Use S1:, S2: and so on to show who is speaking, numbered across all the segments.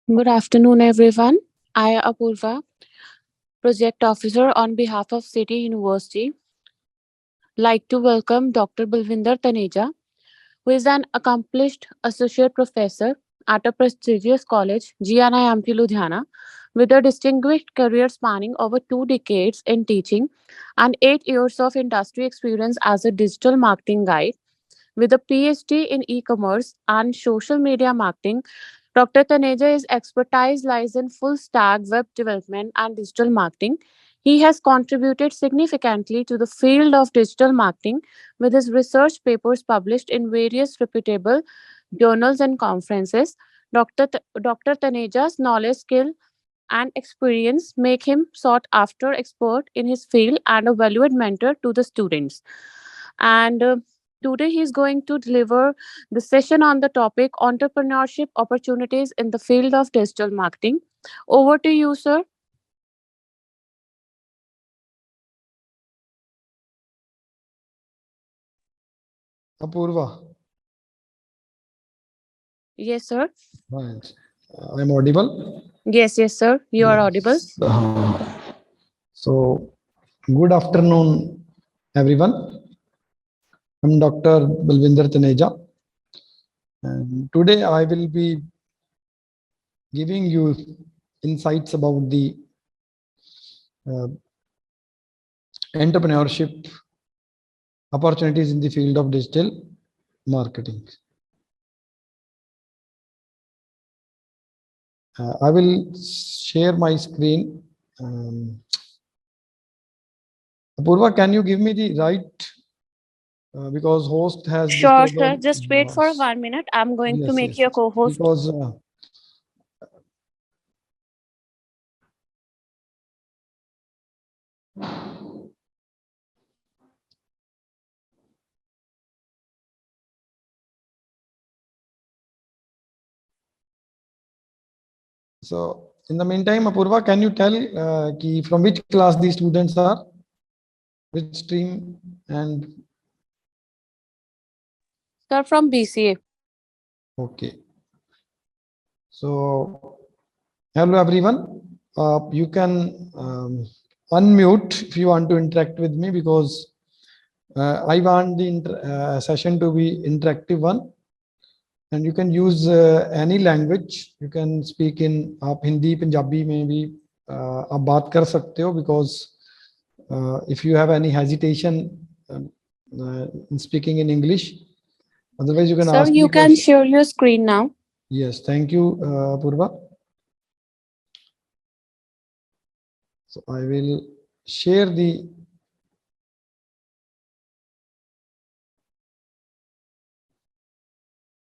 S1: Good afternoon, everyone. I, Apurva, Project Officer on behalf of City University, like to welcome Dr. Balvinder Taneja, who is an accomplished associate professor at a prestigious college, GNIMT Ludhiana, with a distinguished career spanning over 2 decades in teaching and 8 years of industry experience as a digital marketing guide. With a PhD in e-commerce and social media marketing, Dr. Taneja's expertise lies in full stack web development and digital marketing. He has contributed significantly to the field of digital marketing with his research papers published in various reputable journals and conferences. Dr. Taneja's knowledge, skill, and experience make him sought after expert in his field and a valued mentor to the students. And today he is going to deliver the session on the topic entrepreneurship opportunities in the field of digital marketing. Over to you, sir.
S2: Apurva,
S1: Yes, sir.
S2: right. I'm audible.
S1: Yes, sir. You are audible.
S2: Yes. So, good afternoon, everyone. I'm Dr. Balvinder Taneja, and today I will be giving you insights about the uh, entrepreneurship opportunities in the field of digital marketing. I will share my screen. Um, Apurva, can you give me the right because host has
S1: Sure, sir.
S2: disabled.
S1: Just wait for 1 minute. I'm going to
S2: Yes,
S1: make
S2: yes,
S1: you a
S2: yes.
S1: co-host.
S2: Because so in the meantime, Apurva, can you tell from which class these students are, which stream, and
S1: Sir, from BCA.
S2: okay. So hello everyone. You can unmute if you want to interact with me because I want the session to be interactive one. And you can use any language. You can speak in आप हिंदी पंजाबी में भी आप बात कर सकते हो because if you have any hesitation in speaking in English, otherwise you can
S1: Sir,
S2: ask
S1: you
S2: me
S1: can
S2: question.
S1: share your screen now.
S2: Yes, thank you, Purva. So I will share the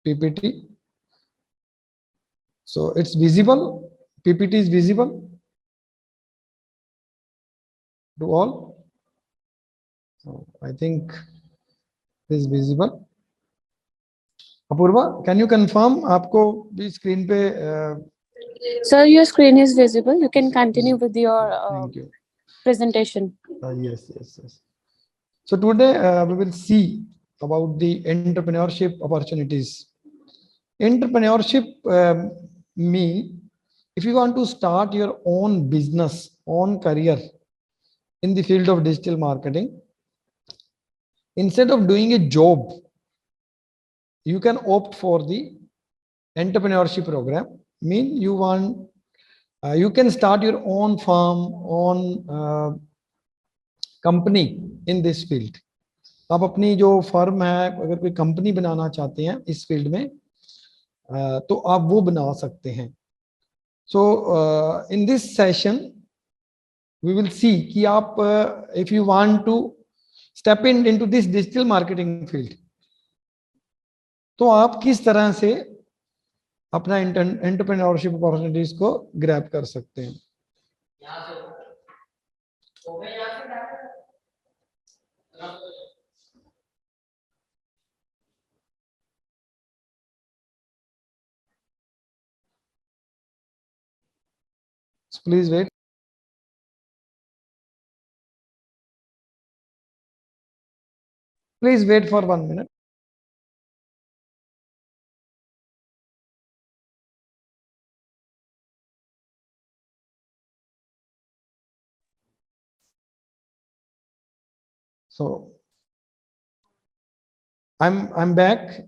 S2: PPT. So it's visible. PPT is visible to all. So I think it is visible. Apurva, can you confirm आपको भी screen पे
S1: Sir, your screen is visible. You can continue with your
S2: thank you.
S1: presentation.
S2: Yes, yes, yes. So today we will see about the entrepreneurship opportunities. Entrepreneurship mean if you want to start your own business, own career in the field of digital marketing, instead of doing a job, you can opt for the entrepreneurship program. Mean you want you can start your own firm, own company in this field आप अपनी जो firm है अगर कोई company बनाना चाहते हैं इस field में तो आप वो बना सकते हैं so in this session we will see कि आप if you want to step in into this digital marketing field तो आप किस तरह से अपना एंटरप्रेन्योरशिप अपॉर्चुनिटीज को ग्रैब कर सकते हैं please wait please wait for 1 minute So I'm back.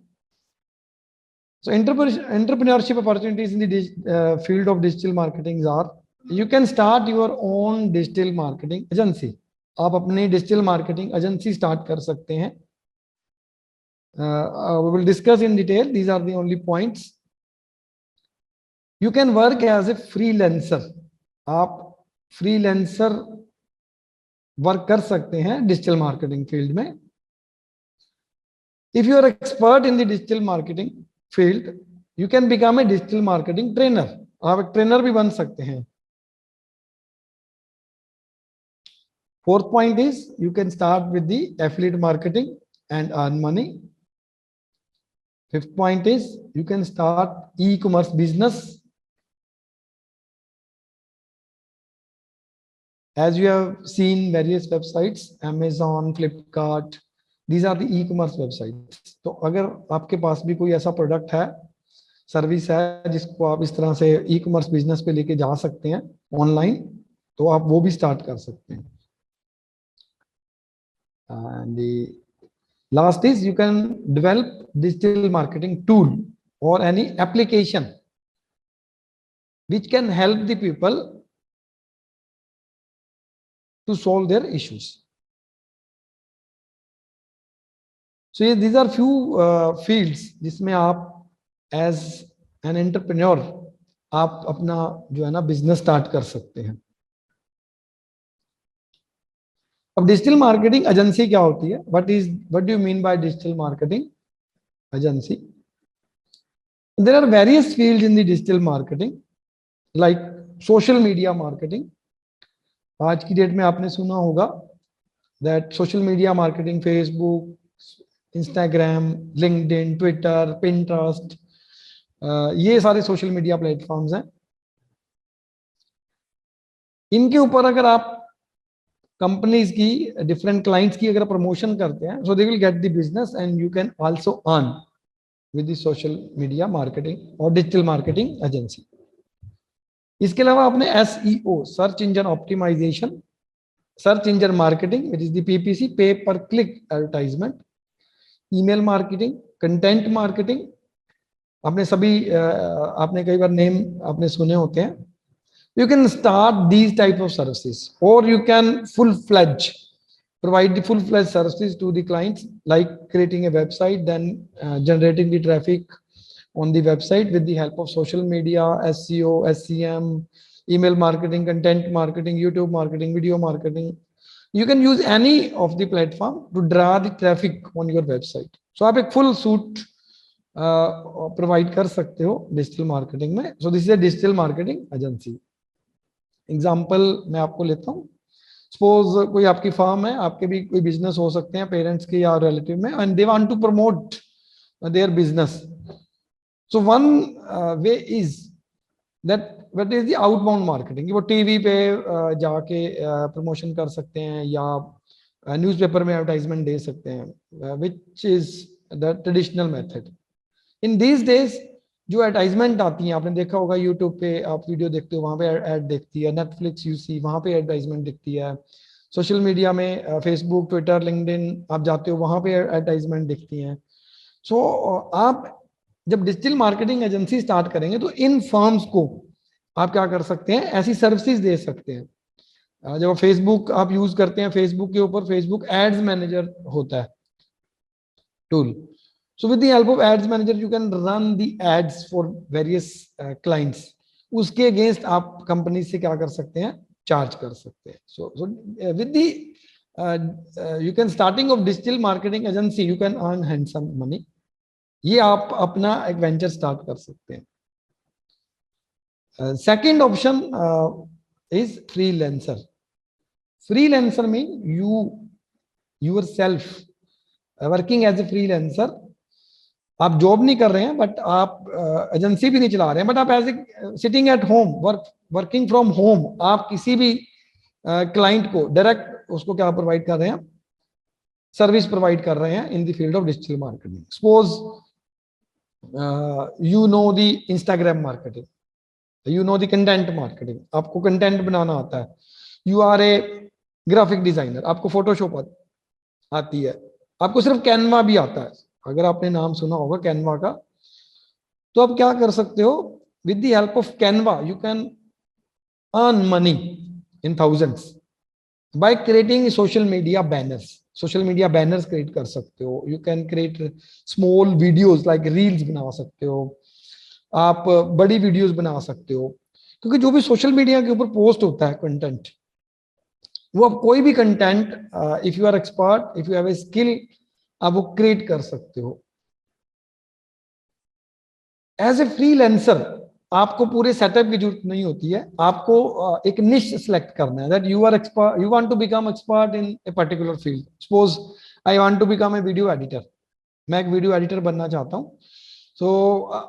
S2: So entrepreneurship opportunities in the field of digital marketing are, you can start your own digital marketing agency. आप अपनी digital marketing agency start कर सकते हैं. We will discuss in detail. These are the only points. You can work as a freelancer. आप freelancer work कर सकते हैं digital marketing field में. If you are expert in the digital marketing field, you can become a digital marketing trainer. आप एक trainer भी बन सकते हैं. Fourth point is, you can start with the affiliate marketing and earn money. Fifth point is, you can start e-commerce business. As you have seen various websites, Amazon, Flipkart, these are the e-commerce websites. तो अगर आपके पास भी कोई ऐसा product है, service है जिसको आप इस तरह से ई-कॉमर्स बिजनेस पे लेके जा सकते हैं ऑनलाइन, तो आप वो भी स्टार्ट कर सकते हैं. And the last is, you can develop digital marketing tool or any application which can help the people to solve their issues. So these are few fields जिसमें आप as an entrepreneur आप अपना जो है ना बिजनेस स्टार्ट कर सकते हैं. अब डिजिटल मार्केटिंग एजेंसी क्या होती है? What do you mean by digital marketing agency? There are various fields in the digital marketing, like social media marketing. आज की डेट में आपने सुना होगा that social media marketing, Facebook, Instagram, LinkedIn, Twitter, Pinterest, ये सारे सोशल मीडिया प्लेटफॉर्म्स हैं. इनके ऊपर अगर आप कंपनीज की, डिफरेंट क्लाइंट्स की अगर प्रमोशन करते हैं, so they will get the business and you can also earn with the social media marketing और डिजिटल मार्केटिंग एजेंसी. इसके अलावा आपने SEO, search engine optimisation, search engine marketing, which is the PPC, pay per click advertisement, email marketing, content marketing. आपने सभी आपने कई बार name आपने सुने होते हैं. You can start these type of services, or you can provide the full-fledged services to the clients, like creating a website, then generating the traffic on the website with the help of social media, SEO, SEM, email marketing, content marketing, YouTube marketing, video marketing. You can use any of the platform to draw the traffic on your website. So आप एक full suite provide कर सकते हो digital marketing में. So this is a digital marketing agency. Example मैं आपको लेता हूँ. सपोज कोई आपकी फर्म है, आपके भी कोई बिजनेस हो सकते हैं पेरेंट्स के या रिलेटिव में, and they want to promote their business. So one way is that what is the outbound marketing. वो टीवी पे जाके प्रमोशन कर सकते हैं या न्यूज़पेपर में एडवर्टाइजमेंट दे सकते हैं, which is the traditional method. In these days जो एडवर्टाइजमेंट आती हैं, आपने देखा होगा यूट्यूब पे आप वीडियो देखते हो, वहां पे ऐड दिखती है. नेटफ्लिक्स यू सी, वहां पे एडवर्टाइजमेंट दिखती है. सोशल मीडिया में फेसबुक, ट्विटर, लिंक्डइन आप जाते हो, वहां पे एडवर्टाइजमेंट दिखती हैं. सो आप जब डिजिटल मार्केटिंग एजेंसी स्टार्ट करेंगे तो इन फर्म्स को आप क्या कर सकते हैं, ऐसी सर्विसेज दे सकते हैं. जब फेसबुक आप यूज करते हैं, फेसबुक के ऊपर फेसबुक एड्स मैनेजर होता है tool. So with the help of ads manager, you can run the ads for various clients. उसके अगेंस्ट आप कंपनी से क्या कर सकते हैं, चार्ज कर सकते हैं. So with the you can starting of digital marketing agency, you can earn handsome money. ये आप अपना एक वेंचर स्टार्ट कर सकते हैं. Second option is freelancer. Freelancer mean you yourself working as a freelancer. आप जॉब नहीं कर रहे हैं, बट आप एजेंसी भी नहीं चला रहे हैं, बट आप as a sitting at home, working from home, आप किसी भी क्लाइंट को डायरेक्ट उसको क्या प्रोवाइड कर रहे हैं, सर्विस प्रोवाइड कर रहे हैं in the field of digital marketing. Suppose you know the Instagram marketing, you know the content marketing, आपको कंटेंट बनाना आता है. You are a graphic designer, आपको फोटोशॉप आता है, आती है, आपको सिर्फ कैनवा भी आता है, अगर आपने नाम सुना होगा कैनवा का, तो आप क्या कर सकते हो, with the help of Canva you can earn money in thousands by creating social media banners. Social media banners create कर सकते हो, you can create small videos like reels बना सकते हो, आप बड़ी वीडियोस बना सकते हो, क्योंकि जो भी सोशल मीडिया के ऊपर पोस्ट होता है कंटेंट, वो आप कोई भी content, if you are expert, if you have a skill, आप वो क्रिएट कर सकते हो। एज ए फ्रीलांसर आपको पूरे सेटअप की जरूरत नहीं होती है, आपको एक निश सेलेक्ट करना है, that you are expert, you want to become expert in a particular field. Suppose I want to become a video editor, मैं एक वीडियो एडिटर बनना चाहता हूँ, so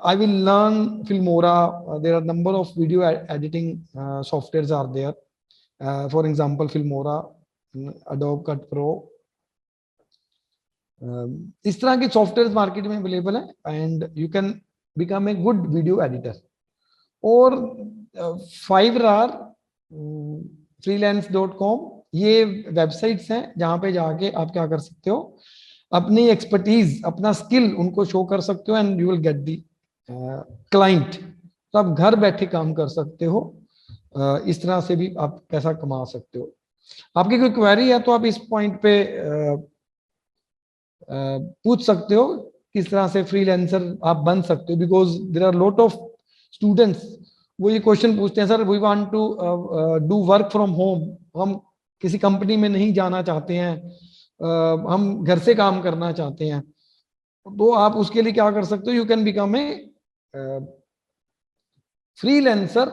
S2: I will learn Filmora. There are number of video editing softwares are there, for example Filmora, Adobe Cut Pro, इस तरह के software market में available है, and you can become a good video editor. और Fiverr, freelance.com, ये websites हैं जहां पे जाके आप क्या कर सकते हो, अपनी एक्सपर्टीज, अपना स्किल उनको शो कर सकते हो, and you will get the client. तो आप घर बैठे काम कर सकते हो, इस तरह से भी आप पैसा कमा सकते हो। आपकी कोई क्वेरी है तो आप इस पॉइंट पे पूछ सकते हो, किस तरह से फ्रीलांसर आप बन सकते हो, because there are lot of students, वो ये क्वेश्चन पूछते हैं, sir we want to do work from home, हम किसी कंपनी में नहीं जाना चाहते हैं, हम घर से काम करना चाहते हैं, तो आप उसके लिए क्या कर सकते हो, you can become a freelancer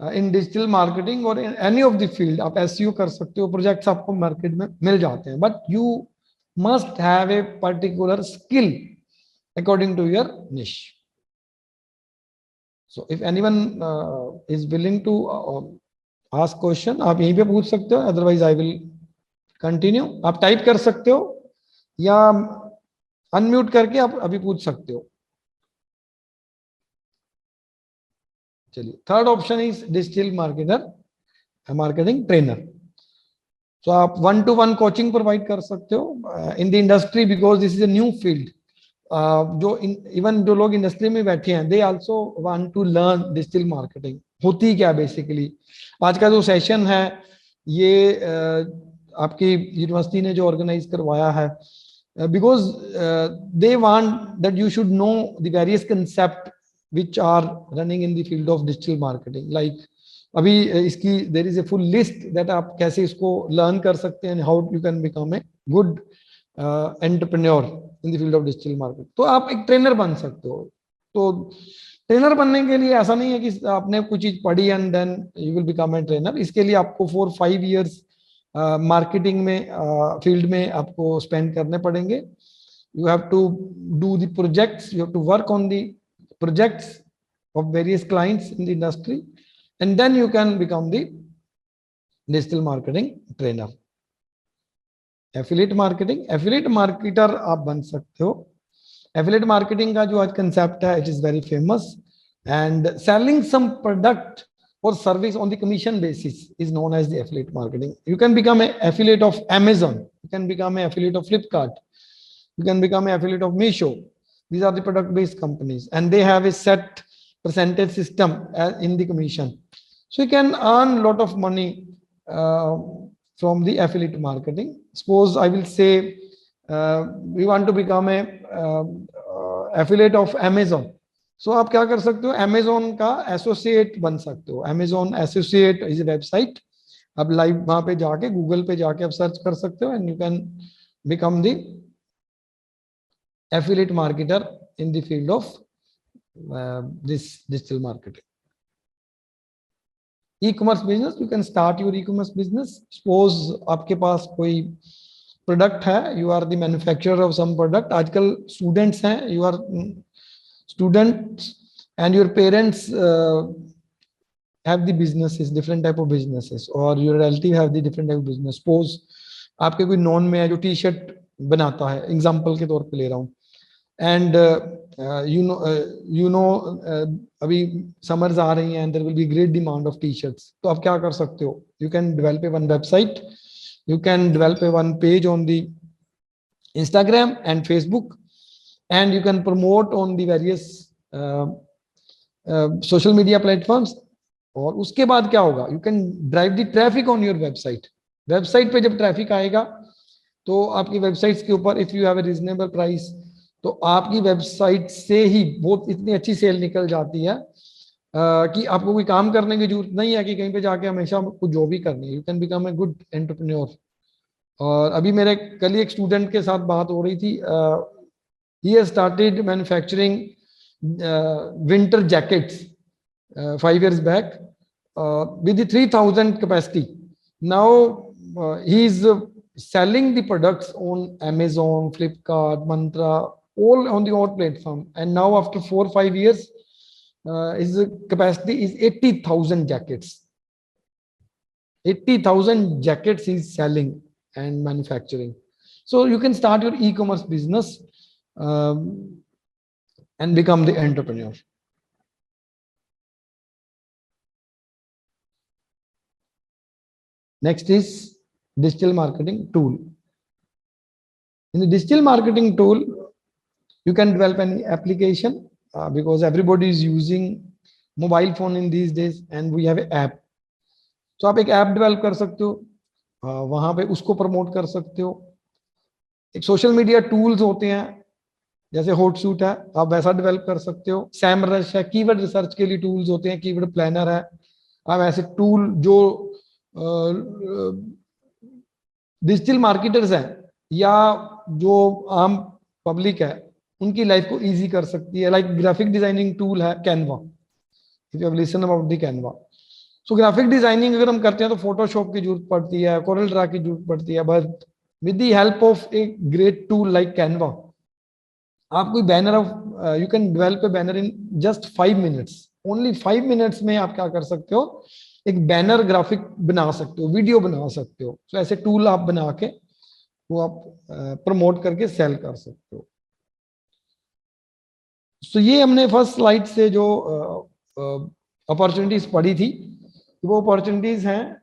S2: in digital marketing और एनी ऑफ द फील्ड। आप एसईओ कर सकते हो, प्रोजेक्ट्स आपको मार्केट में मिल जाते हैं, but you must have a particular skill according to your niche. So if anyone is willing to ask question, आप यहीं पे पूछ सकते हो, अदरवाइज आई विल कंटिन्यू। आप टाइप कर सकते हो या अनम्यूट करके आप अभी पूछ सकते हो। चलिए, third option is digital marketer, marketing trainer. तो आप 1-to-1 कोचिंग प्रोवाइड कर सकते हो in the industry, because this is a new field. जो इवन जो लोग इंडस्ट्री में बैठे हैं, they also want to learn digital marketing होती क्या बेसिकली। आज का जो सेशन है ये आपकी यूनिवर्सिटी ने जो ऑर्गेनाइज करवाया है, because they want that you should know the various concept which are running in the field of digital marketing, like अभी इसकी there is a full list that आप कैसे इसको लर्न कर सकते हैं, how you can become a good entrepreneur in the field of digital market. तो आप एक ट्रेनर बन सकते हो। तो ट्रेनर बनने के लिए ऐसा नहीं है कि आपने कुछ चीज पढ़ी and then you will become a trainer. इसके लिए आपको 4-5 years मार्केटिंग में फील्ड में आपको स्पेंड करने पड़ेंगे। You have to do the projects, you have to work on the projects of various clients in the industry, and then you can become the digital marketing trainer। Affiliate marketing, affiliate marketer आप बन सकते हो। Affiliate marketing का जो आज concept है, it is very famous, and selling some product or service on the commission basis is known as the affiliate marketing। You can become an affiliate of Amazon, you can become an affiliate of Flipkart, you can become an affiliate of Meesho। These are the product based companies, and they have a set percentage system in the commission, so you can earn a lot of money from the affiliate marketing। Suppose I will say we want to become a affiliate of Amazon, so आप क्या कर सकते हो, Amazon का associate बन सकते हो। Amazon associate is a website, आप लाइव वहां पे जाके गूगल पे जाके आप सर्च कर सकते हो, and you can become the affiliate marketer in the field of this digital marketing। E-commerce business, you can start your e-commerce business। Suppose आपके पास कोई प्रोडक्ट है, you are the manufacturer of some product। आजकल students हैं, you are students and your parents have the businesses, different type of businesses, or your relative have the different type of business। Suppose आपके कोई non में है जो T shirt बनाता है, example के तौर पे ले रहा हूँ, एंड यू नो अभी समर्स आ रही हैं, there will be great demand of T shirts. तो आप क्या कर सकते हो, you can develop one website, you can develop one page on the Instagram and Facebook, and you can promote on the various social media platforms. और उसके बाद क्या होगा, you can drive the traffic on your website. Website पे जब traffic आएगा तो आपकी वेबसाइट्स के ऊपर if you have A reasonable price, तो आपकी वेबसाइट से ही बहुत इतनी अच्छी सेल निकल जाती है कि आपको कोई काम करने की जरूरत नहीं है कि कहीं पे जाके हमेशा कुछ जॉब ही करनी है. You can become a good entrepreneur. और अभी मेरे कल ही एक स्टूडेंट के साथ बात हो रही थी. He has started manufacturing winter jackets 5 years back with the 3,000 capacity. Now he is selling the products on Amazon, Flipkart, Mantra, all on the all platform. And now after 4 or 5 years, his capacity is 80,000 jackets. 80,000 jackets he's selling and manufacturing. So you can start your e-commerce business and become the entrepreneur. Next is digital marketing tool. In the digital marketing tool, you can develop an application because everybody is using mobile phone in these days, and we have an app. तो आप एक app develop कर सकते हो, वहां पे उसको promote कर सकते हो. एक सोशल मीडिया टूल्स होते हैं, जैसे हॉटसूट है, आप वैसा डेवलप कर सकते हो. सैमरश है, कीवर्ड रिसर्च के लिए टूल्स होते हैं, कीवर्ड प्लानर है. आप ऐसे टूल जो डिजिटल मार्केटर्स हैं या जो आम पब्लिक है उनकी लाइफ को इजी कर सकती है. लाइक ग्राफिक डिजाइनिंग टूल है Canva. If you have listen about the Canva. So graphic designing अगर हम करते हैं तो फोटोशॉप की जरूरत पड़ती है, कोरल ड्रा की जरूरत पड़ती है, but with the help of a great tool like Canva, आप कोई banner of you can develop a banner in just 5 minutes. Only 5 minutes में आप क्या कर सकते हो, एक बैनर ग्राफिक बना सकते हो, वीडियो बना सकते हो. तो ऐसे टूल आप बना के वो आप प्रमोट करके सेल कर सकते हो. तो ये हमने फर्स्ट स्लाइड से जो अपॉर्चुनिटीज पढ़ी थी, वो अपॉर्चुनिटीज हैं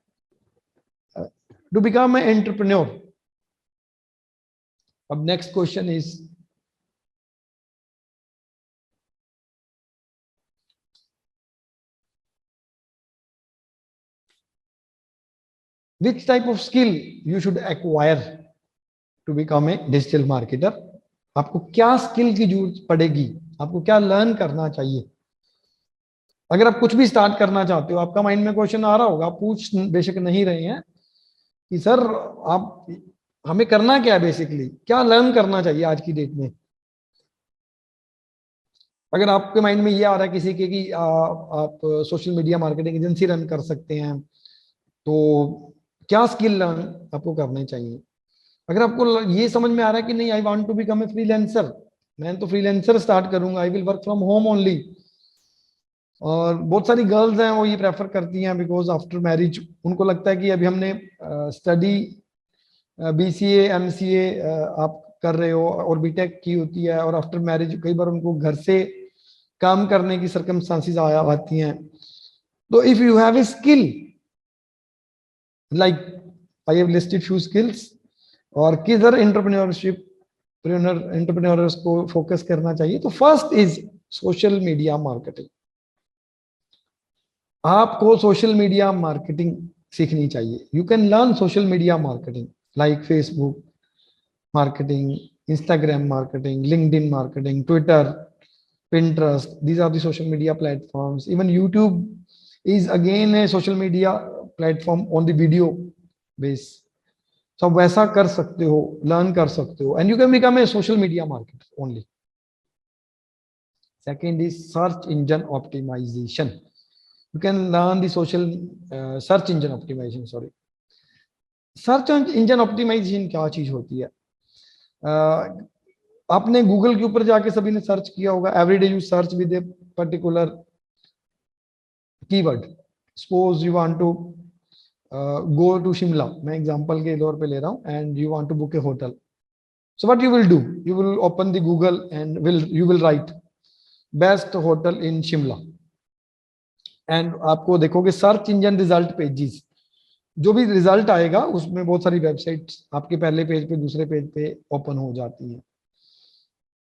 S2: टू बिकम ए एंटरप्रेन्योर. अब next question is which type of skill you should acquire to become a digital marketer. आपको क्या स्किल की जरूरत पड़ेगी, आपको क्या लर्न करना चाहिए. अगर आप कुछ भी स्टार्ट करना चाहते हो, आपका माइंड में क्वेश्चन आ रहा होगा, आप पूछ बेशक नहीं रहे हैं कि सर आप हमें करना क्या है, बेसिकली क्या लर्न करना चाहिए आज की डेट में. अगर आपके माइंड में ये आ रहा है किसी के कि आप social media marketing agency run कर सकते हैं, तो क्या स्किल लर्न आपको करने चाहिए. अगर आपको ये समझ में आ रहा है कि नहीं, I want to become a freelancer, मैं तो फ्रीलांसर स्टार्ट करूंगा, I will work from home only. और बहुत सारी गर्ल्स हैं वो ये प्रेफर करती हैं बिकॉज आफ्टर मैरिज उनको लगता है कि अभी हमने स्टडी BCA MCA आप कर रहे हो और बीटेक की होती है, और आफ्टर मैरिज कई बार उनको घर से काम करने की सर्कमस्टांसिस आती हैं. तो if you have a skill like I have listed few skills, और किधर एंटरप्रेन्योर्स को फोकस करना चाहिए, तो first is social media marketing. आपको सोशल मीडिया मार्केटिंग सीखनी चाहिए. You can learn social media marketing like Facebook marketing, Instagram marketing, LinkedIn marketing, Twitter, Pinterest. These are the social media platforms. Even YouTube is again a social media platform on the video base. So वैसा कर सकते हो, learn कर सकते हो, and you can become a social media marketer only. Second is search engine optimization. You can learn the social search engine optimization. Sorry, search engine optimisation क्या चीज होती है. आपने गूगल के ऊपर जाके सभी ने सर्च किया होगा. Everyday you search with a particular keyword. Suppose you want to go to Shimla, मैं एग्जांपल के तौर पे ले रहा हूं, and you want to book a hotel. So what you will do, you will open the Google and you will write best hotel in Shimla, एंड आपको देखोगे सर्च इंजन रिजल्ट पेजेस. जो भी रिजल्ट आएगा उसमें बहुत सारी वेबसाइट्स आपके पहले पेज पे, दूसरे पेज पे ओपन हो जाती हैं।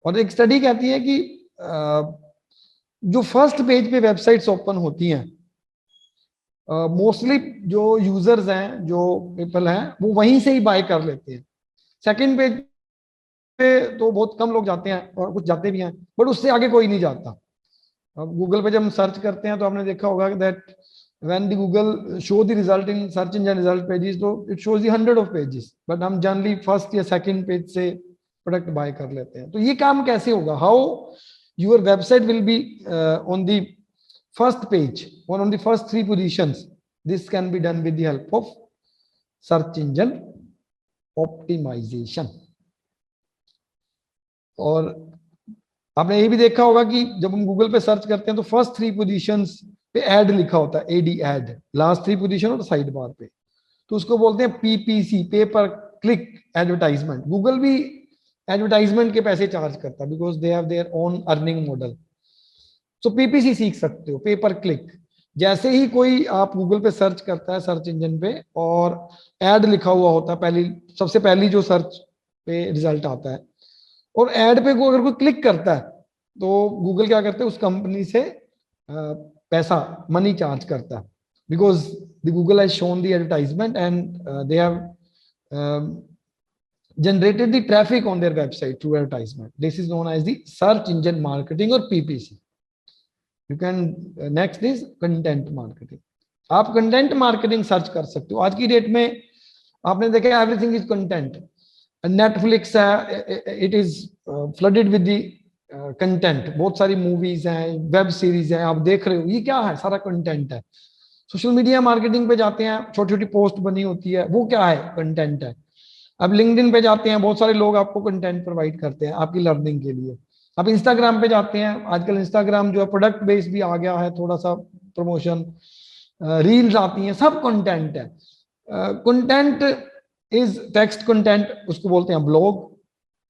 S2: और एक स्टडी कहती है कि जो फर्स्ट पेज पे वेबसाइट्स ओपन होती हैं, मोस्टली जो यूजर्स हैं, जो पीपल हैं, वो वहीं से ही बाय कर लेते हैं। सेकंड पेज पे तो बहुत कम लोग जाते हैं, और कुछ जाते भी हैं, बट उससे आगे कोई नहीं जाता। अब गूगल पे जब हम सर्च करते हैं तो आपने देखा होगा that when the Google show the result in search engine result pages, तो it shows the 100 of pages, but हम जनरली फर्स्ट या सेकंड पेज से प्रोडक्ट बाय कर लेते हैं। तो ये काम कैसे होगा? How your website will be on the first page और on the first 3 positions? This can be done with the help of search engine optimisation. और आपने ये भी देखा होगा कि जब हम गूगल पे सर्च करते हैं तो फर्स्ट 3 पोजीशंस पे ऐड लिखा होता है, एडी ऐड, लास्ट 3 पोजीशन और साइड बार पे, तो उसको बोलते हैं पीपीसी, पे पर क्लिक एडवर्टाइजमेंट। गूगल भी एडवर्टाइजमेंट के पैसे चार्ज करता है because they have their own earning model. So PPC सीख सकते हो, पे पर क्लिक। जैसे ही कोई आप गूगल पे सर्च करता है, सर्च इंजन पे, और ऐड लिखा हुआ होता है, पहली सबसे पहली जो सर्च पे रिजल्ट आता है, और ऐड पे को अगर कोई क्लिक करता है तो गूगल क्या करते हैं, उस कंपनी से पैसा, मनी चार्ज करता है, because the Google has shown the advertisement and they have generated the traffic on their website through advertisement. This is known as the search engine marketing or PPC. You can next is content marketing. आप content marketing search कर सकते हो। आज की date में आपने देखा everything is content. Netflix है, it is flooded with the content. बहुत सारी मूवीज हैं, वेब सीरीज हैं, आप देख रहे हो, ये क्या है? सारा कंटेंट है। सोशल मीडिया मार्केटिंग पे जाते हैं, छोटी छोटी पोस्ट बनी होती है, वो क्या है? कंटेंट है। अब लिंक्डइन पे जाते हैं, बहुत सारे लोग आपको कंटेंट प्रोवाइड करते हैं आपकी लर्निंग के लिए। अब इंस्टाग्राम पे जाते हैं, आजकल इंस्टाग्राम जो है प्रोडक्ट बेस्ड भी आ गया है, थोड़ा सा प्रमोशन, रील्स आती हैं, सब कंटेंट है। कंटेंट इज टेक्स्ट कंटेंट, उसको बोलते हैं ब्लॉग।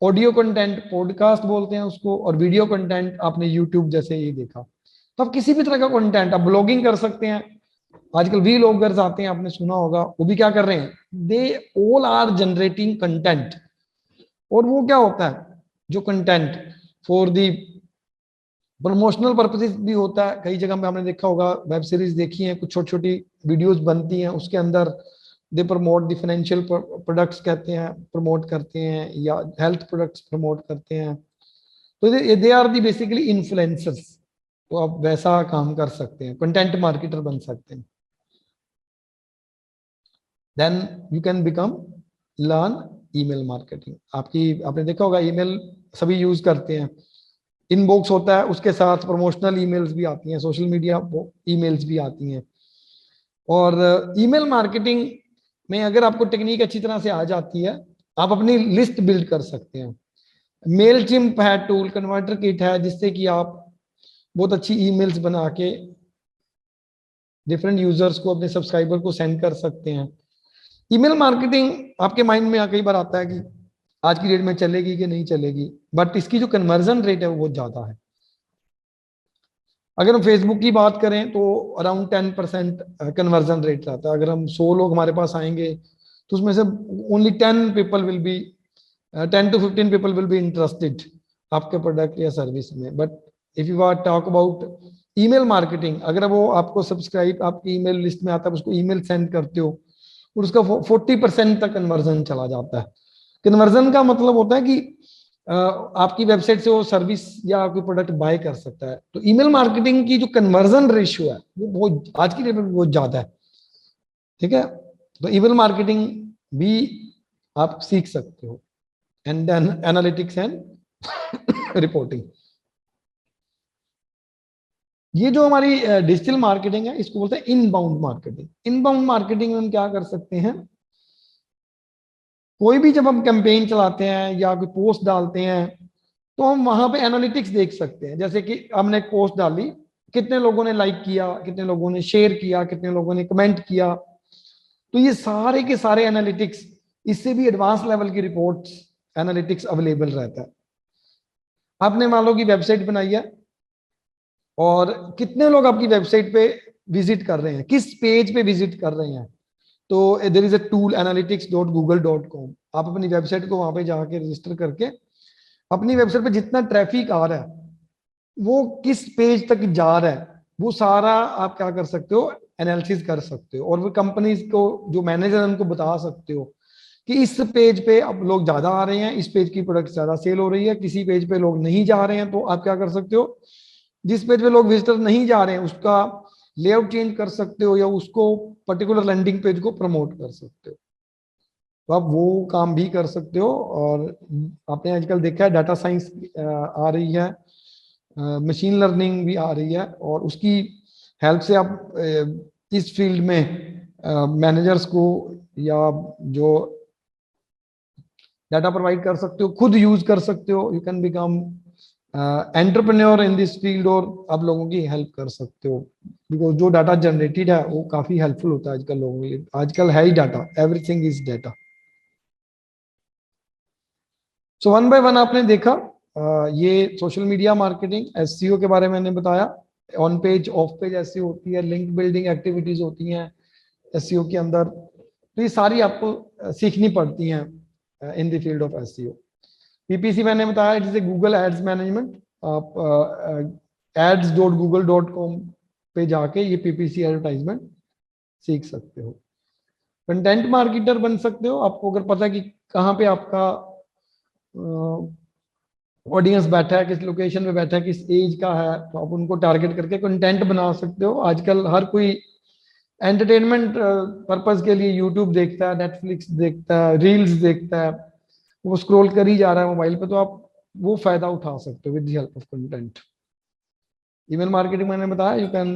S2: ऑडियो कंटेंट पॉडकास्ट बोलते हैं उसको, और वीडियो कंटेंट आपने यूट्यूब जैसे ही देखा। तो आप किसी भी तरह का कंटेंट, आप ब्लॉगिंग कर सकते हैं। आजकल वीलॉगर्स आते हैं, आपने सुना होगा, वो भी क्या कर रहे हैं? They all are generating content. और वो क्या होता है? जो content for the promotional purposes भी होता है। कई जगह पे आपने देखा होगा, वेब सीरीज देखी है, कुछ छोटी छोटी वीडियोस बनती हैं, उसके अंदर they promote the financial products, कहते हैं, प्रमोट करते हैं, या हेल्थ प्रोडक्ट्स प्रमोट करते हैं। तो they are the basically influencers. तो आप वैसा काम कर सकते हैं, कंटेंट मार्केटर बन सकते हैं। Then you can become learn email marketing. आपने देखा होगा, ईमेल सभी यूज करते हैं। इनबॉक्स होता है, उसके साथ प्रमोशनल ईमेल्स भी आती हैं, सोशल मीडिया ईमेल्स भी आती हैं। और ईमेल मार्केटिंग में अगर आपको टेक्निक अच्छी तरह से आ जाती है, आप अपनी लिस्ट बिल्ड कर सकते हैं। मेल चिम्प है टूल, कन्वर्टर किट है, जिससे कि आप बहुत अच्छी ईमेल्स बना के डिफरेंट यूजर्स को, अपने सब्सक्राइबर को सेंड कर सकते हैं। ईमेल मार्केटिंग आपके माइंड में कई बार आता है कि आज की डेट में चलेगी कि नहीं चलेगी, बट इसकी जो कन्वर्जन रेट है वो बहुत ज्यादा है। अगर हम फेसबुक की बात करें तो अराउंड 10% कन्वर्जन रेट रहता है। अगर हम 100 लोग हमारे पास आएंगे तो उसमें से only 10 people will be 10 to 15 people will be interested आपके प्रोडक्ट या सर्विस में। But if you are talk about email marketing, अगर वो आपको सब्सक्राइब आपकी ईमेल लिस्ट में आता है, उसको ईमेल सेंड करते हो, और उसका 40% तक कन्वर्जन चला जाता है। कन्वर्जन का मतलब होता है कि आपकी वेबसाइट से वो सर्विस या कोई प्रोडक्ट बाय कर सकता है। तो ईमेल मार्केटिंग की जो कन्वर्जन रेशियो है वो बहुत आज की डेट में बहुत ज्यादा है। ठीक है, तो ईमेल मार्केटिंग भी आप सीख सकते हो। And then analytics and reporting. ये जो हमारी डिजिटल मार्केटिंग है, इसको बोलते हैं इनबाउंड मार्केटिंग। इनबाउंड मार्केटिंग में हम क्या कर सकते हैं? कोई भी जब हम कैंपेन चलाते हैं या कोई पोस्ट डालते हैं, तो हम वहां पे एनालिटिक्स देख सकते हैं। जैसे कि हमने एक पोस्ट डाली, कितने लोगों ने लाइक किया, कितने लोगों ने शेयर किया, कितने लोगों ने कमेंट किया। तो ये सारे के सारे एनालिटिक्स, इससे भी एडवांस लेवल की रिपोर्ट्स, एनालिटिक्स अवेलेबल रहता है। आपने मान लो की वेबसाइट बनाई है, और कितने लोग आपकी वेबसाइट पे विजिट कर रहे हैं, किस पेज पे विजिट कर रहे हैं, तो there is a tool analytics.google.com, आप अपनी वेबसाइट को वहां पे जाके रजिस्टर करके अपनी वेबसाइट पे जितना ट्रैफिक आ रहा है, वो किस पेज तक जा रहा है, वो सारा आप क्या कर सकते हो, एनालिसिस कर सकते हो। और वो कंपनीज को जो मैनेजर है उनको बता सकते हो कि इस पेज पे अब लोग ज्यादा आ रहे हैं, इस पेज की प्रोडक्ट ज्यादा सेल हो रही है, किसी पेज पे लोग नहीं जा रहे हैं, तो आप क्या कर सकते हो, जिस पेज पे लोग विजिटर नहीं जा रहे हैं उसका लेआउट चेंज कर सकते हो, या उसको पर्टिकुलर लैंडिंग पेज को प्रमोट कर सकते हो। तो आप वो काम भी कर सकते हो। और आपने आजकल देखा है डाटा साइंस आ रही है, मशीन लर्निंग भी आ रही है, और उसकी हेल्प से आप इस फील्ड में मैनेजर्स को या जो डाटा प्रोवाइड कर सकते हो, खुद यूज कर सकते हो। You can become entrepreneur in this field, और आप लोगों की हेल्प कर सकते हो, बिकॉज जो डाटा जनरेटेड है वो काफी हेल्पफुल होता है आजकल लोगों के लिए। आजकल है ही data, everything is data. So one by one आपने देखा, ये सोशल मीडिया मार्केटिंग एसईओ के बारे में मैंने बताया। On page of page SEO होती है, लिंक बिल्डिंग एक्टिविटीज होती हैं एसईओ के अंदर, तो ये सारी आपको सीखनी पड़ती हैं in the field of SEO. PPC मैंने बताया, it is a Google ads management. आप ads.google.com पे जाके ये पीपीसी एडवर्टाइजमेंट सीख सकते हो। कंटेंट मार्केटर बन सकते हो, आपको अगर पता है कि कहाँ पे आपका ऑडियंस बैठा है, किस लोकेशन पे बैठा है, किस एज का है, तो आप उनको टारगेट करके कंटेंट बना सकते हो। आजकल हर कोई एंटरटेनमेंट पर्पस के लिए यूट्यूब देखता है, नेटफ्लिक्स देखता है, रील्स देखता है, वो स्क्रॉल कर ही जा रहा है मोबाइल पे, तो आप वो फायदा उठा सकते हो with the help of content. Email marketing मैंने बताया, यू कैन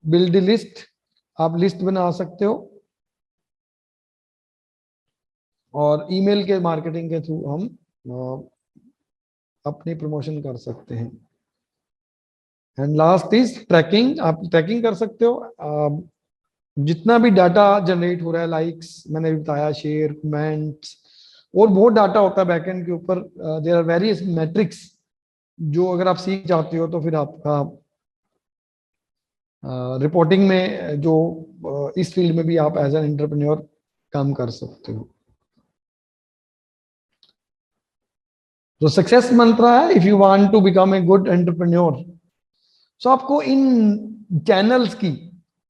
S2: बिल्ड लिस्ट, आप लिस्ट बना सकते हो, और ईमेल के मार्केटिंग के थ्रू हम अपनी प्रमोशन कर सकते हैं। एंड लास्ट इज ट्रैकिंग, आप ट्रैकिंग कर सकते हो जितना भी डाटा जनरेट हो रहा है, लाइक्स मैंने भी बताया, शेयर, कमेंट्स, और बहुत डाटा होता है बैकएंड के ऊपर। देयर आर वेरियस मैट्रिक्स जो अगर आप सीख जाते हो तो फिर आपका रिपोर्टिंग में जो इस फील्ड में भी आप एज एन एंटरप्रेन्योर काम कर सकते हो। तो सक्सेस मंत्र है, if you want to become a good entrepreneur, so आपको इन चैनल्स की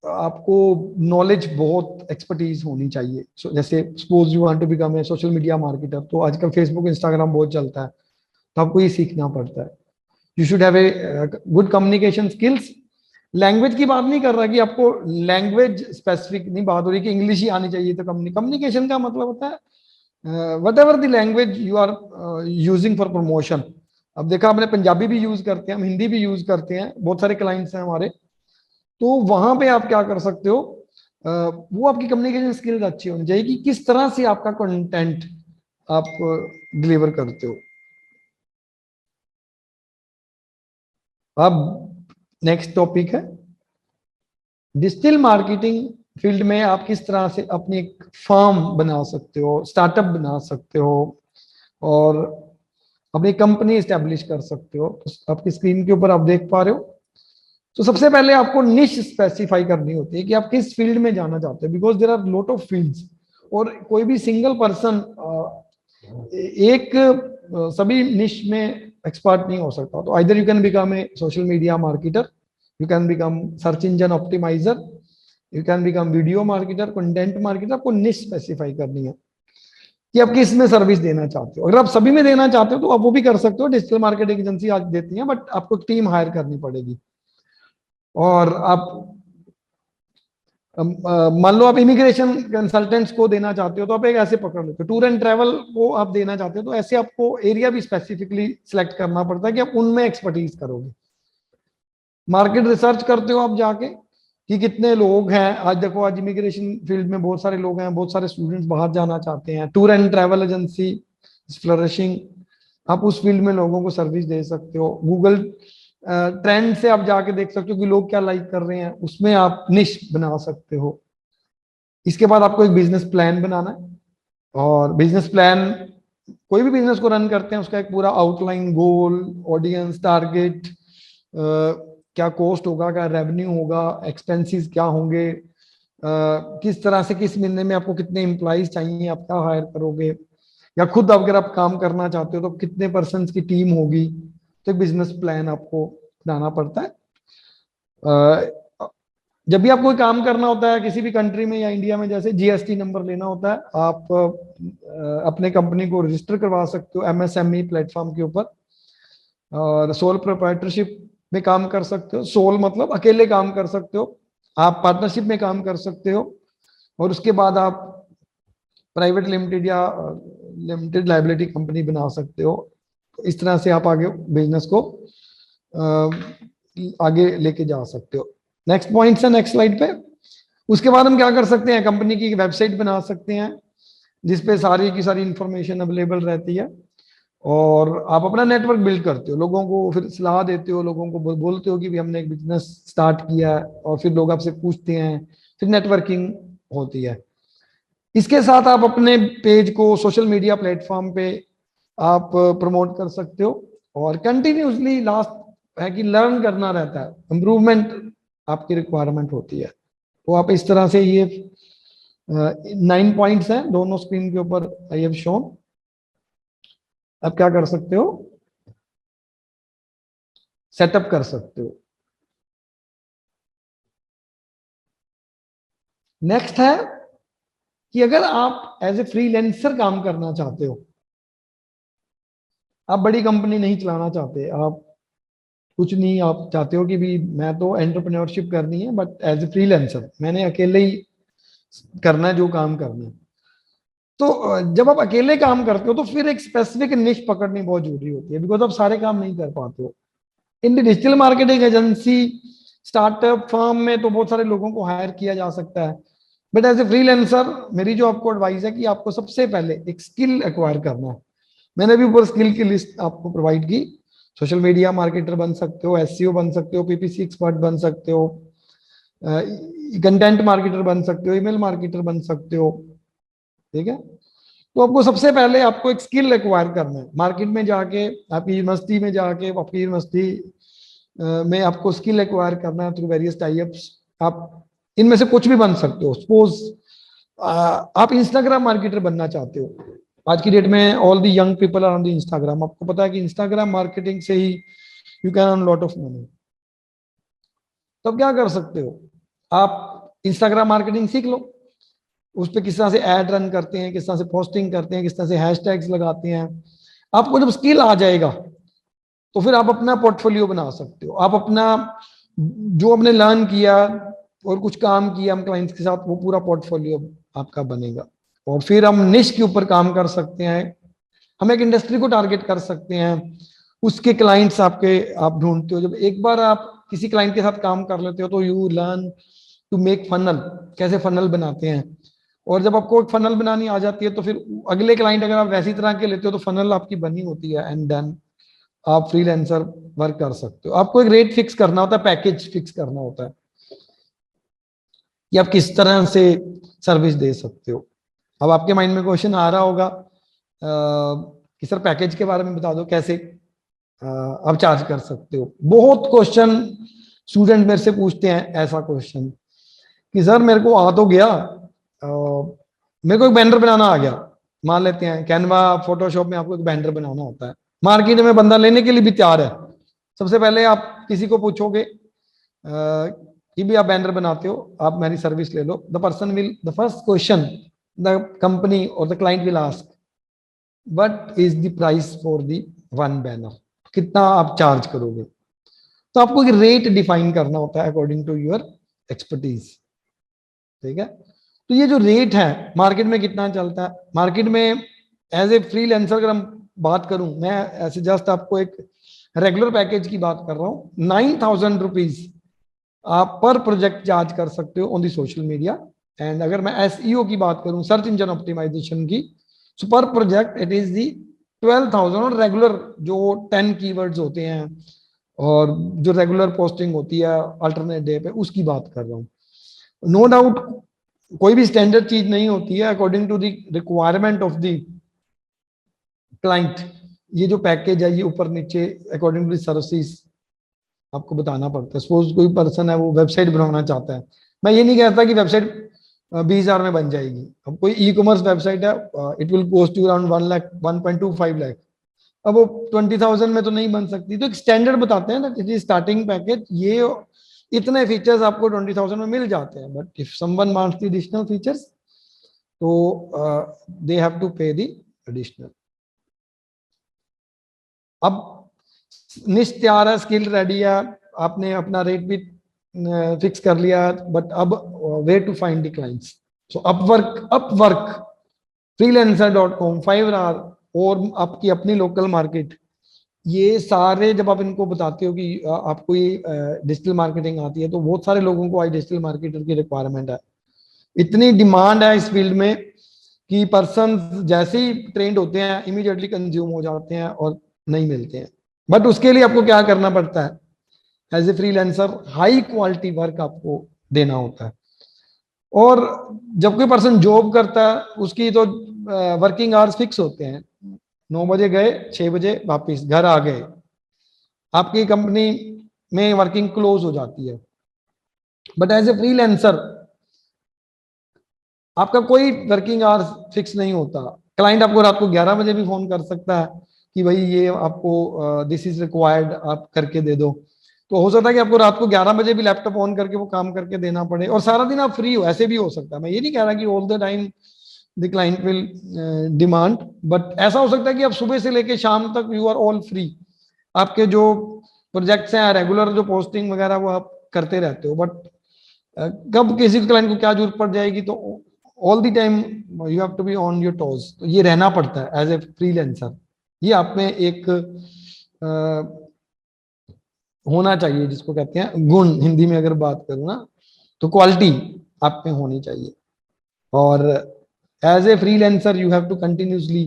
S2: आपको नॉलेज, बहुत एक्सपर्टीज होनी चाहिए। जैसे suppose you want to become a social media marketer, तो आजकल फेसबुक इंस्टाग्राम बहुत चलता है, तो आपको ये सीखना पड़ता है। You should have a good communication skills. Language की बात नहीं कर रहा कि आपको लैंग्वेज स्पेसिफिक नहीं बात हो रही कि इंग्लिश ही आनी चाहिए, तो कम्युनिकेशन का मतलब होता है whatever the language you are using for promotion. अब देखा आपने, पंजाबी भी यूज करते हैं, हम हिंदी भी यूज करते हैं, बहुत सारे क्लाइंट्स हैं हमारे, तो वहां पे आप क्या कर सकते हो, वो आपकी कम्युनिकेशन स्किल्स अच्छी होनी चाहिए कि किस तरह से आपका कंटेंट आप डिलीवर करते हो। अब नेक्स्ट टॉपिक है डिजिटल मार्केटिंग फील्ड में आप किस तरह से अपनी एक फर्म बना सकते हो, स्टार्टअप बना सकते हो, और अपनी कंपनी स्टैब्लिश कर सकते हो। तो आपकी स्क्रीन के ऊपर आप देख पा रहे हो, तो सबसे पहले आपको निश स्पेसिफाई करनी होती है कि आप किस फील्ड में जाना चाहते हो, because there are lot of fields, और कोई भी सिंगल पर्सन एक सभी निश में एक्सपर्ट नहीं हो सकता। तो either you can become a social media marketer, you can become search engine optimizer, you can become video marketer, content marketer. आपको निश स्पेसिफाई करनी है कि आप किस में सर्विस देना चाहते हो। अगर आप सभी में देना चाहते हो तो आप वो भी कर सकते हो, डिजिटल मार्केटिंग एजेंसी आज देती है, बट आपको टीम हायर करनी पड़ेगी। और आप मान लो आप इमिग्रेशन कंसल्टेंट्स को देना चाहते हो, तो आप एक ऐसे पकड़ लेते हो। टूर एंड ट्रैवल को आप देना चाहते हो, तो ऐसे आपको एरिया भी स्पेसिफिकली सिलेक्ट करना पड़ता है कि आप उनमें एक्सपर्टीज करोगे। मार्केट रिसर्च करते हो आप जाके कि कितने लोग हैं। आज देखो, आज इमिग्रेशन फील्ड में बहुत सारे लोग हैं, बहुत सारे स्टूडेंट्स बाहर जाना चाहते हैं, tour and travel agency flourishing, आप उस फील्ड में लोगों को सर्विस दे सकते हो। गूगल ट्रेंड से आप जाके देख सकते हो कि लोग क्या लाइक कर रहे हैं, उसमें आप निश बना सकते हो। इसके बाद आपको एक बिजनेस प्लान बनाना है, और बिजनेस प्लान, कोई भी बिजनेस को रन करते हैं उसका एक पूरा आउटलाइन, गोल, ऑडियंस, टारगेट, क्या कॉस्ट होगा, क्या रेवेन्यू होगा, एक्सपेंसेस क्या होंगे, किस तरह से किस महीने में आपको कितने एम्प्लॉइज चाहिए, आप क्या हायर करोगे, या खुद अगर आप काम करना चाहते हो तो कितने पर्सन की टीम होगी। तो एक बिजनेस प्लान आपको बनाना पड़ता है। जब भी आपको कोई काम करना होता है किसी भी कंट्री में या इंडिया में, जैसे जीएसटी नंबर लेना होता है, आप अपने कंपनी को रजिस्टर करवा सकते हो एमएसएमई प्लेटफॉर्म के ऊपर, और सोल प्रोप्राइटरशिप में काम कर सकते हो। सोल मतलब अकेले काम कर सकते हो, आप पार्टनरशिप में काम कर सकते हो, और उसके बाद आप प्राइवेट लिमिटेड या लिमिटेड लाइबिलिटी कंपनी बना सकते हो। इस तरह से आप आगे बिजनेस को आगे लेके जा सकते हो। नेक्स्ट पॉइंट है नेक्स्ट स्लाइड पे। उसके बाद हम क्या कर सकते हैं, कंपनी की वेबसाइट बना सकते हैं जिसपे सारी की सारी इंफॉर्मेशन अवेलेबल रहती है, और आप अपना नेटवर्क बिल्ड करते हो, लोगों को फिर सलाह देते हो, लोगों को बोलते हो कि भी हमने एक बिजनेस स्टार्ट किया है, और फिर लोग आपसे पूछते हैं, फिर नेटवर्किंग होती है। इसके साथ आप अपने पेज को सोशल मीडिया प्लेटफॉर्म पे आप प्रमोट कर सकते हो, और कंटिन्यूसली लास्ट है कि लर्न करना रहता है, इम्प्रूवमेंट आपकी रिक्वायरमेंट होती है। तो आप इस तरह से ये 9 पॉइंट्स हैं दोनों स्क्रीन के ऊपर आई हैव शोन। अब क्या कर सकते हो, सेटअप कर सकते हो। नेक्स्ट है कि अगर आप एज ए फ्रीलांसर काम करना चाहते हो, आप बड़ी कंपनी नहीं चलाना चाहते, आप कुछ नहीं, आप चाहते हो कि भी मैं तो एंटरप्रेन्योरशिप करनी है बट एज ए फ्रीलांसर मैंने अकेले ही करना है जो काम करना है, तो जब आप अकेले काम करते हो तो फिर एक स्पेसिफिक निश पकड़नी बहुत जरूरी होती है, बिकॉज आप सारे काम नहीं कर पाते हो। इन digital marketing agency startup firm में तो बहुत सारे लोगों को हायर किया जा सकता है, बट एज ए फ्रीलांसर मेरी जो आपको एडवाइस है कि आपको सबसे पहले एक स्किल एक्वायर करना है। मैंने भी ऊपर स्किल की लिस्ट आपको प्रोवाइड की। सोशल मीडिया मार्केटर बन सकते हो, एसईओ बन सकते हो, पीपीसी एक्सपर्ट बन सकते हो, कंटेंट मार्केटर बन सकते हो, ईमेल मार्केटर बन सकते हो। ठीक है, तो आपको सबसे पहले आपको एक स्किल एक्वायर करना है, मार्केट में जाके, आपकी यूनिवर्सिटी में जाके, आपकी यूनिवर्सिटी में आपको स्किल एक्वायर करना है थ्रू वेरियस टाइप्स। आप इनमें से कुछ भी बन सकते हो। सपोज आप इंस्टाग्राम मार्केटर बनना चाहते हो, आज की डेट में all the young people are on the Instagram, आपको पता है कि इंस्टाग्राम मार्केटिंग से ही you can earn lot of money. तो क्या कर सकते हो, आप इंस्टाग्राम मार्केटिंग सीख लो, उस पर किस तरह से एड रन करते हैं, किस तरह से पोस्टिंग करते हैं, किस तरह से हैशटैग्स लगाते हैं। आपको जब स्किल आ जाएगा तो फिर आप अपना पोर्टफोलियो बना सकते हो, आप अपना जो आपने लर्न किया और कुछ काम किया हम क्लाइंट्स के साथ, वो पूरा पोर्टफोलियो आपका बनेगा। और फिर हम निश के ऊपर काम कर सकते हैं, हम एक इंडस्ट्री को टारगेट कर सकते हैं, उसके क्लाइंट्स आपके आप ढूंढते हो। जब एक बार आप किसी क्लाइंट के साथ काम कर लेते हो तो you learn to make funnel, कैसे फनल बनाते हैं। और जब आपको एक फनल बनानी आ जाती है तो फिर अगले क्लाइंट अगर आप वैसी तरह के लेते हो तो फनल आपकी बनी होती है, एंड देन आप फ्रीलांसर वर्क कर सकते हो। आपको एक रेट फिक्स करना होता है, पैकेज फिक्स करना होता है कि आप किस तरह से सर्विस दे सकते हो। अब आपके माइंड में क्वेश्चन आ रहा होगा कि सर पैकेज के बारे में बता दो, कैसे आप चार्ज कर सकते हो। बहुत क्वेश्चन स्टूडेंट मेरे से पूछते हैं ऐसा क्वेश्चन कि सर मेरे को आ तो गया, मेरे को एक बैनर बनाना आ गया, मान लेते हैं कैनवा फोटोशॉप में आपको एक बैनर बनाना होता है, मार्केट में बंदा लेने के लिए भी तैयार है। सबसे पहले आप किसी को पूछोगे कि भी आप बैनर बनाते हो, आप मेरी सर्विस ले लो, the person will, the first question the company और the client will ask, what is the price for the one banner, कितना आप चार्ज करोगे। तो आपको एक रेट डिफाइन करना होता है अकॉर्डिंग टू योर एक्सपर्टीज। ठीक है, तो ये जो रेट है मार्केट में कितना चलता है, मार्केट में एज ए फ्रीलांसर अगर हम बात करूं, मैं ऐसे जस्ट आपको एक रेगुलर पैकेज की बात कर रहा हूं, 9,000 रुपीज आप पर प्रोजेक्ट चार्ज कर सकते हो on the social media. And अगर मैं एसईओ की बात करूं, सर्च इंजन ऑप्टिमाइजेशन की, सो पर प्रोजेक्ट इट इज दी 12,000। और रेगुलर जो 10 कीवर्ड्स होते हैं और जो रेगुलर पोस्टिंग होती है अल्टरनेट डे पे, उसकी बात कर रहा हूँ। नो डाउट कोई भी स्टैंडर्ड चीज नहीं होती है, according to the requirement of the client ये जो पैकेज है ये ऊपर नीचे अकॉर्डिंग टू द सर्विसेज आपको बताना पड़ता है। सपोज कोई पर्सन है वो वेबसाइट बनाना चाहता है, मैं ये नहीं कहता कि वेबसाइट 20,000 में बन जाएगी। अब कोई ई कॉमर्स वेबसाइट है, it will cost you around 1 lakh, 1.25 lakh. अब वो 20,000 में तो नहीं बन सकती, तो एक स्टैंडर्ड बताते हैं ना, इट इज स्टार्टिंग पैकेज, ये इतने फीचर्स आपको 20,000 में मिल जाते हैं। But if someone wants the additional features, तो दे हैव टू पे द एडिशनल। अब निश्च तैयार है, स्किल रेडी है, आपने अपना रेट भी फिक्स कर लिया, बट अब way to find the clients. So Upwork, freelancer.com, Fiverr और आपकी अपनी लोकल मार्केट, ये सारे जब आप इनको बताते हो कि आपको ये डिजिटल मार्केटिंग आती है, तो बहुत सारे लोगों को आज डिजिटल मार्केटर की रिक्वायरमेंट है। इतनी डिमांड है इस फील्ड में कि पर्सन जैसे ही ट्रेंड होते हैं इमीडिएटली कंज्यूम हो जाते हैं और नहीं मिलते हैं। बट उसके लिए आपको क्या करना पड़ता है, as a freelancer high quality work आपको देना होता है। और जब कोई पर्सन जॉब करता है, उसकी तो वर्किंग आवर्स फिक्स होते हैं, 9 बजे गए, 6 बजे वापिस घर आ गए, आपकी कंपनी में वर्किंग क्लोज हो जाती है। बट एज ए फ्रीलांसर आपका कोई वर्किंग आवर्स फिक्स नहीं होता। क्लाइंट आपको रात को 11 बजे भी फोन कर सकता है कि भाई ये आपको दिस इज रिक्वायर्ड, आप करके दे दो। तो हो सकता है कि आपको रात को 11 बजे भी लैपटॉप ऑन करके वो काम करके देना पड़े, और सारा दिन आप फ्री हो, ऐसे भी हो सकता है। मैं ये नहीं कह रहा कि all the time the client will demand, but ऐसा हो सकता है कि आप सुबह से लेके शाम तक यू आर ऑल फ्री, आपके जो प्रोजेक्ट्स हैं रेगुलर जो पोस्टिंग वगैरह वो आप करते रहते हो। बट कब किसी क्लाइंट को क्या जरूरत पड़ जाएगी, तो all the time you have to be on your toes, तो ये रहना पड़ता है एज ए फ्रीलांसर। ये आप में एक होना चाहिए, जिसको कहते हैं गुण, हिंदी में अगर बात करूं ना, तो क्वालिटी आप में होनी चाहिए। और as a freelancer you have to continuously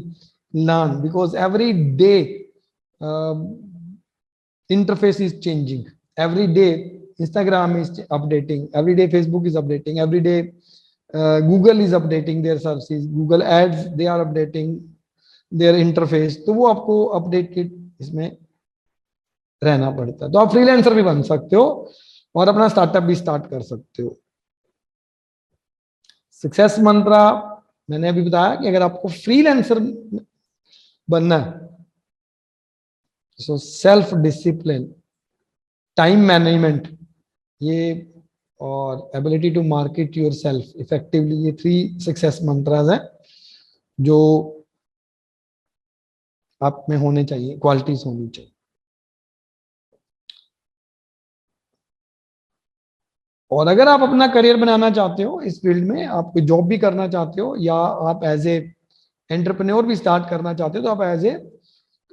S2: learn, because every day interface is changing. Every day Instagram is updating, every day Facebook is updating, every day Google is updating their services, Google ads they are updating their interface, तो वो आपको update के इसमें रहना पड़ता है। तो आप फ्रीलांसर भी बन सकते हो और अपना स्टार्टअप भी स्टार्ट कर सकते हो। सक्सेस मंत्रा मैंने अभी बताया कि अगर आपको फ्रीलांसर बनना है, so self discipline, time management, ये और ability to market yourself effectively, ये 3 सक्सेस मंत्रास हैं जो आप में होने चाहिए, क्वालिटीज होनी चाहिए। और अगर आप अपना करियर बनाना चाहते हो इस फील्ड में, आप कोई जॉब भी करना चाहते हो, या आप एज ए एंटरप्रेन्योर भी स्टार्ट करना चाहते हो, तो आप as a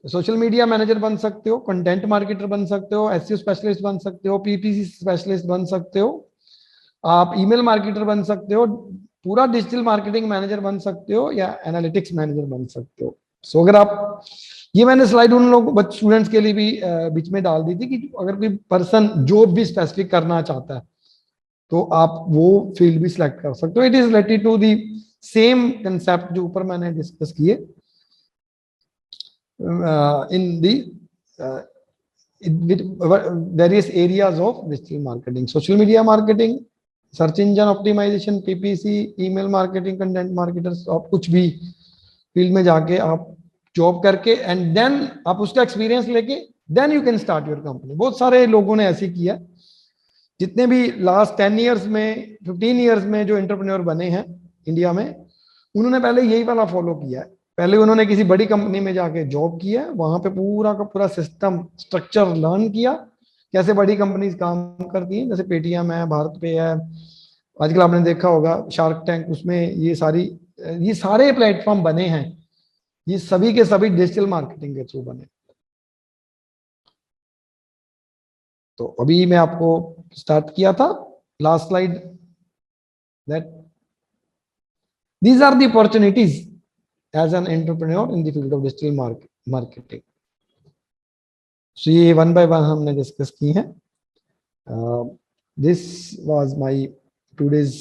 S2: social media manager बन सकते हो, कंटेंट मार्केटर बन सकते हो, एसईओ स्पेशलिस्ट बन सकते हो, पीपीसी स्पेशलिस्ट बन सकते हो, आप ईमेल मार्केटर बन सकते हो, पूरा डिजिटल मार्केटिंग मैनेजर बन सकते हो, या एनालिटिक्स मैनेजर बन सकते हो। सो अगर आप, ये मैंने स्लाइड उन लोग स्टूडेंट्स के लिए भी बीच में डाल दी थी कि अगर कोई पर्सन जॉब भी स्पेसिफिक करना चाहता है, तो आप वो फील्ड भी सिलेक्ट कर सकते हो। It is related to the same concept जो ऊपर मैंने डिस्कस किए in the with various areas of digital marketing, social media marketing, search engine optimization, PPC, email marketing, content marketers। आप कुछ भी फील्ड में जाके आप जॉब करके एंड देन आप उसका एक्सपीरियंस लेके then you can start your company. बहुत सारे लोगों ने ऐसे किया, जितने भी लास्ट 10 ईयर्स में 15 ईयर्स में जो एंटरप्रेन्योर बने हैं इंडिया में, उन्होंने पहले यही वाला फॉलो किया है। पहले उन्होंने किसी बड़ी कंपनी में जाके जॉब किया, वहां पे पूरा का पूरा सिस्टम स्ट्रक्चर लर्न किया, कैसे बड़ी कंपनीज काम करती हैं, जैसे पेटीएम है, भारत पे है, आजकल आपने देखा होगा शार्क टैंक, उसमें ये सारे प्लेटफॉर्म बने हैं, ये सभी के सभी डिजिटल मार्केटिंग के थ्रू बने। तो अभी मैं आपको स्टार्ट किया था last slide, that these are the opportunities as an entrepreneur in the field of digital marketing। so ये वन बाय वन हमने डिस्कस की है। this was my today's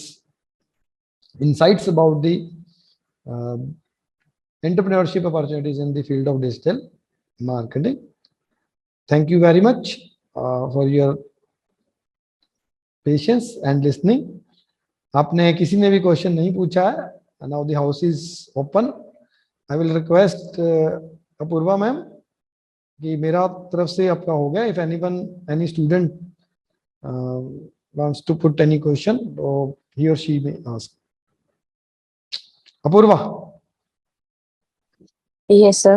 S2: insights about the entrepreneurship opportunities in the field of digital marketing। thank you very much for your patience and listening। आपने किसी ने भी question नहीं पूछा है। Now the house is open. I will request Apoorva ma'am कि मेरा तरफ से आपका हो गया। If anyone any student wants to put any question, he or she may ask. Apoorva.
S1: Yes, sir.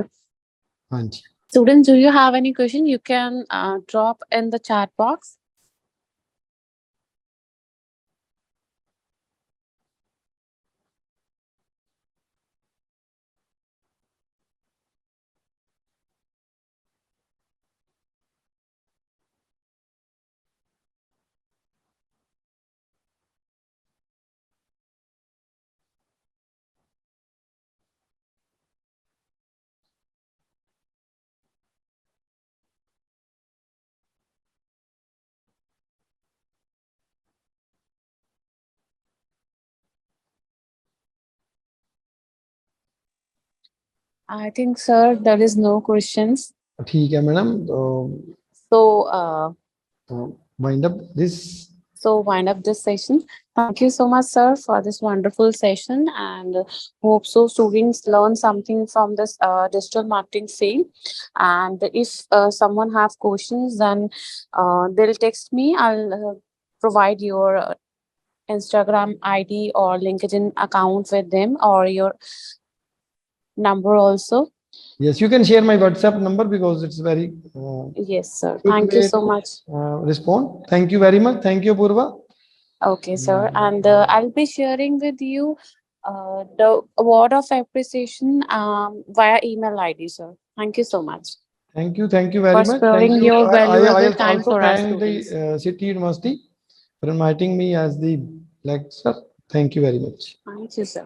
S2: हाँ जी।
S1: Students, do you have any question? You can drop in the chat box. I think, sir, there is no questions.
S2: ठीक है madam, तो
S1: So,
S2: wind up this.
S1: wind up this session. Thank you so much, sir, for this wonderful session, and hope so students learn something from this digital marketing field. And if someone have questions, then they'll text me. I'll provide your Instagram ID or LinkedIn account with them, or your number also.
S2: Yes, you can share my WhatsApp number because it's very
S1: Yes, sir.
S2: quick
S1: Thank you
S2: way
S1: so
S2: to
S1: much.
S2: respond. Thank you very much. Thank you, Purva.
S1: Okay, sir. And I'll be sharing with you the award of appreciation via email ID, sir. Thank you so much
S2: Thank you very
S1: for
S2: much. Thank
S1: sparing
S2: you.
S1: your valuable
S2: I'll
S1: time
S2: also
S1: for our
S2: thank the
S1: students.
S2: City University for inviting me as the lecturer. Thank you very much.
S1: Thank you, sir.